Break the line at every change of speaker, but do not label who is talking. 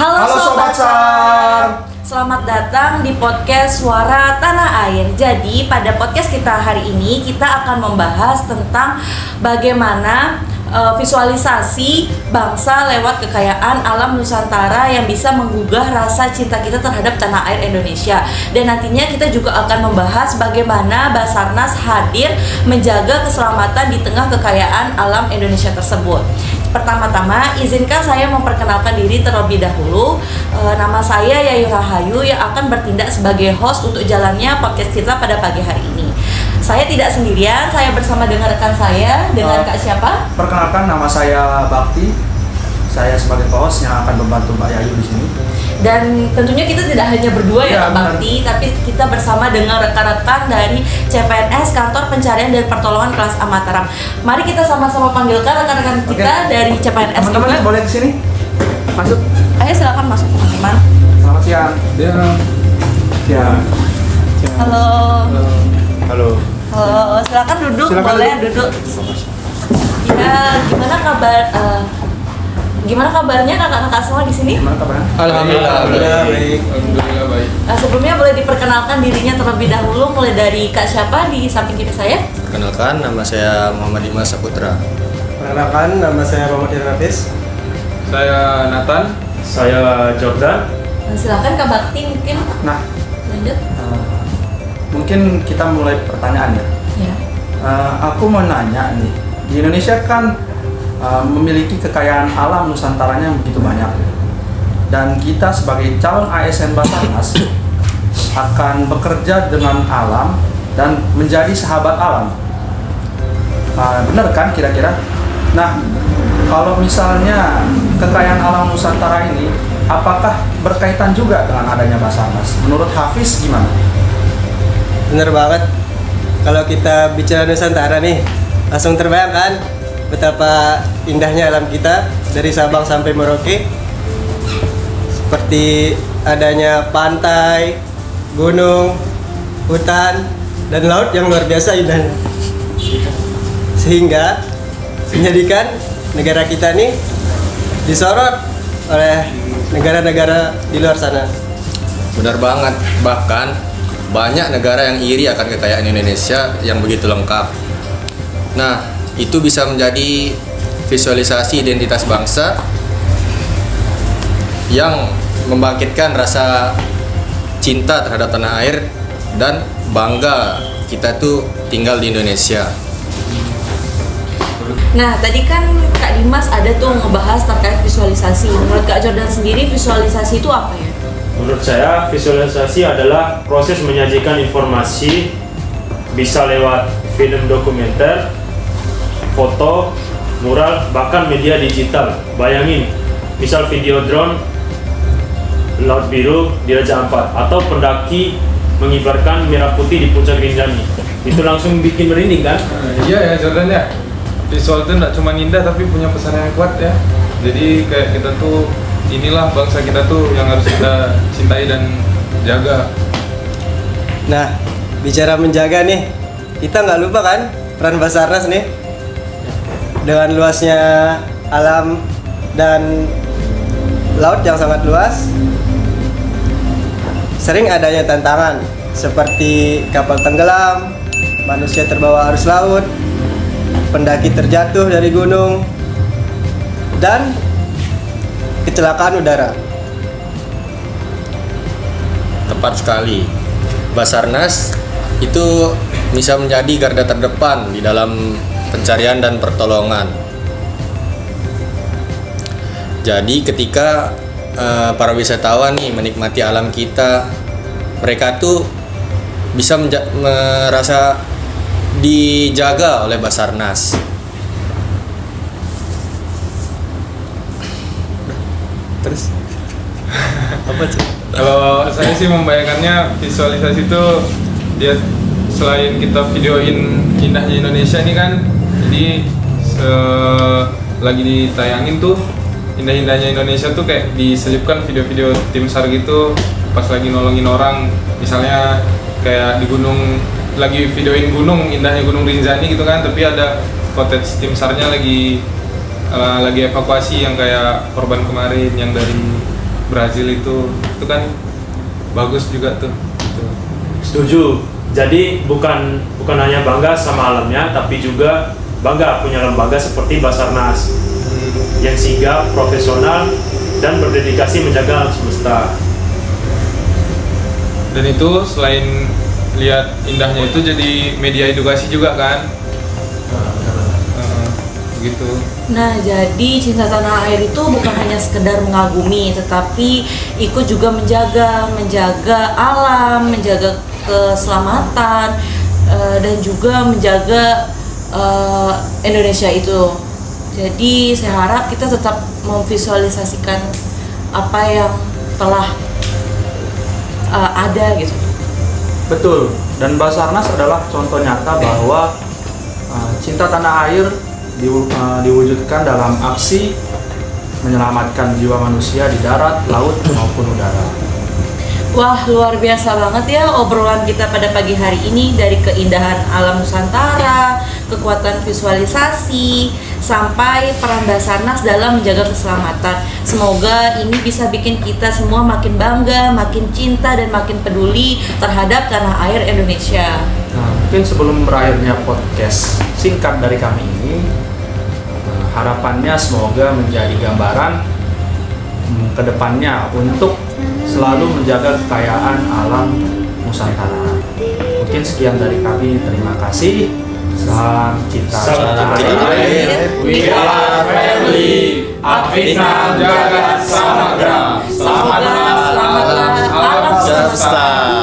Halo Sobat SAR. Selamat datang di podcast Suara Tanah Air. Jadi pada podcast kita hari ini kita akan membahas tentang bagaimana visualisasi bangsa lewat kekayaan alam Nusantara yang bisa menggugah rasa cinta kita terhadap tanah air Indonesia. Dan nantinya kita juga akan membahas bagaimana Basarnas hadir menjaga keselamatan di tengah kekayaan alam Indonesia tersebut. Pertama-tama izinkan saya memperkenalkan diri terlebih dahulu. Nama saya Yayu Rahayu yang akan bertindak sebagai host untuk jalannya podcast kita pada pagi hari ini. Saya tidak sendirian, saya bersama dengan rekan saya, dengan Kak siapa?
Perkenalkan, nama saya Bakti. Saya sebagai host yang akan membantu Mbak Yayu di sini. Dan
tentunya kita tidak hanya berdua ya Kak Bakti, tapi kita bersama dengan rekan-rekan dari CPNS Kantor Pencarian dan Pertolongan Kelas A Mataram. Mari kita sama-sama panggilkan rekan-rekan kita dari CPNS.
Teman-teman boleh kesini? Masuk.
Ayo silakan masuk teman-teman.
Selamat siang. Siang.
Halo.
Halo.
Halo, silakan duduk, boleh duduk. Ya, gimana kabarnya kakak-kakak semua di sini?
Gimana kabarnya?
Alhamdulillah baik.
Alhamdulillah baik.
Sebelumnya boleh diperkenalkan dirinya terlebih dahulu, mulai dari Kak siapa di samping kiri saya?
Perkenalkan, nama saya Muhammad Dimas Saputra.
Perkenalkan, nama saya Muhammad Hafiz.
Saya Nathan. Saya Jordan.
Silakan Kak Bakti mungkin.
Nah,
Lanjut.
mungkin kita mulai pertanyaan ya.
Ya.
Aku mau nanya nih, di Indonesia kan memiliki kekayaan alam Nusantaranya yang begitu banyak. Dan kita sebagai calon ASN Basarnas akan bekerja dengan alam dan menjadi sahabat alam. Benar kan kira-kira? Nah, kalau misalnya kekayaan alam Nusantara ini apakah berkaitan juga dengan adanya Basarnas? Menurut Hafiz gimana?
Bener banget. Kalau kita bicara Nusantara nih, langsung terbayangkan betapa indahnya alam kita dari Sabang sampai Merauke. Seperti adanya pantai, gunung, hutan, dan laut yang luar biasa indahnya. Sehingga menjadikan negara kita nih disorot oleh negara-negara di luar sana.
Benar banget, bahkan banyak negara yang iri akan kekayaan Indonesia yang begitu lengkap. Nah, itu bisa menjadi visualisasi identitas bangsa yang membangkitkan rasa cinta terhadap tanah air dan bangga kita tuh tinggal di Indonesia.
Nah, tadi kan Kak Dimas ada tuh ngebahas terkait visualisasi. Menurut Kak Jordan sendiri, visualisasi itu apa ya?
Menurut saya, visualisasi adalah proses menyajikan informasi bisa lewat film dokumenter, foto, mural, bahkan media digital. Bayangin, misal video drone, laut biru di Raja Ampat, atau pendaki mengibarkan merah putih di puncak Rinjani. Itu langsung bikin merinding kan?
Iya ya Jordan ya, visual itu nggak cuma indah tapi punya pesan yang kuat ya. Jadi kayak kita tuh, inilah bangsa kita tuh yang harus kita cintai dan jaga.
Nah, bicara menjaga nih, kita nggak lupa kan peran Basarnas nih. Dengan luasnya alam dan laut yang sangat luas, sering adanya tantangan seperti kapal tenggelam, manusia terbawa arus laut, pendaki terjatuh dari gunung, dan kecelakaan udara.
Tepat sekali. Basarnas itu bisa menjadi garda terdepan di dalam pencarian dan pertolongan. Jadi ketika para wisatawan nih menikmati alam kita, mereka tuh bisa merasa dijaga oleh Basarnas.
Terus apa sih?
Kalau saya sih membayangkannya visualisasi itu dia selain kita videoin indahnya Indonesia ini kan, jadi lagi ditayangin tuh indah-indahnya Indonesia tuh kayak diselipkan video-video tim SAR gitu pas lagi nolongin orang, misalnya kayak di gunung, lagi videoin gunung, indahnya Gunung Rinjani gitu kan, tapi ada footage tim SAR-nya lagi evakuasi yang kayak korban kemarin yang dari Brazil itu kan bagus juga tuh. Tuh.
Setuju. Jadi bukan hanya bangga sama alamnya, tapi juga bangga punya lembaga seperti Basarnas yang sigap, profesional, dan berdedikasi menjaga alam semesta.
Dan itu selain lihat indahnya itu jadi media edukasi juga kan. Begitu.
Nah, jadi cinta tanah air itu bukan hanya sekedar mengagumi, tetapi ikut juga menjaga alam, menjaga keselamatan, dan juga menjaga Indonesia itu. Jadi saya harap kita tetap memvisualisasikan apa yang telah ada gitu.
Betul. Dan Basarnas adalah contoh nyata bahwa cinta tanah air diwujudkan dalam aksi menyelamatkan jiwa manusia di darat, laut maupun udara.
Wah, luar biasa banget ya obrolan kita pada pagi hari ini, dari keindahan alam Nusantara, kekuatan visualisasi, sampai peran Basarnas dalam menjaga keselamatan. Semoga ini bisa bikin kita semua makin bangga, makin cinta, dan makin peduli terhadap tanah air Indonesia.
Nah, mungkin sebelum berakhirnya podcast singkat dari kami ini, harapannya semoga menjadi gambaran ke depannya untuk selalu menjaga kekayaan alam Nusantara. Mungkin sekian dari kami, terima kasih. Salam cinta tanah air.
We are family. Apikna Jagat Samagra.
Selamatlah alam semesta.